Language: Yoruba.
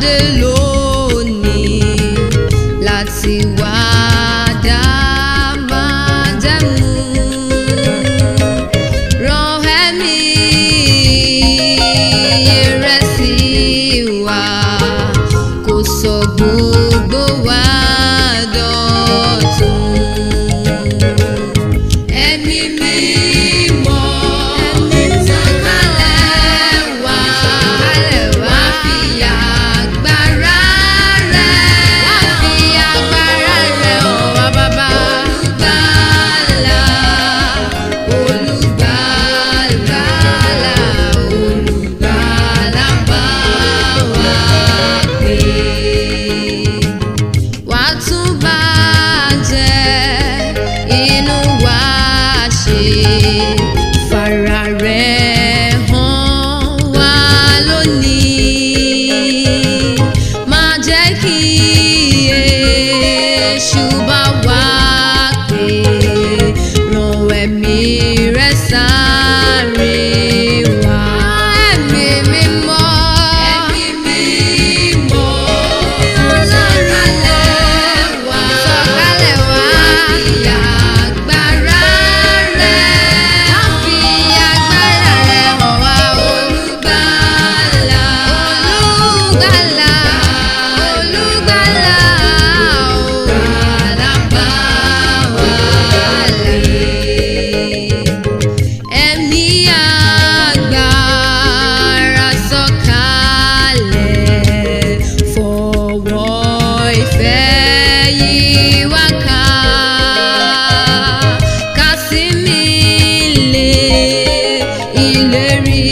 jáde lónìí láti wá dá májẹ̀mú. Rán ẹ̀mí rẹ̀ sí wa, kó sọ gbogbo wa dọ̀tun. Ẹ̀mí mímọ́ sọ̀kalẹ̀ wá, wá fi agbára rẹ̀ hàn wá bàbá. Olùgbàlà, olùgbàlà bá wa gbé. Wá tún bàjẹ́ inú wa ṣe, fara rẹ̀ hàn wá lónìí. Má jẹ́ kí èṣù bá wa pè, rán ẹ̀mí rẹ̀ sáré wá. Ẹ̀mí mímọ́, sọ̀kalẹ̀ wá, fi agbára rẹ̀ hàn wá. Olùgbàlà, olùgbàlà bá wa lé. Ẹ̀mí agbára sọ̀kalẹ̀, fọwọ́ ìfẹ́ yí wa ká. Ká sinmi lé ìlérí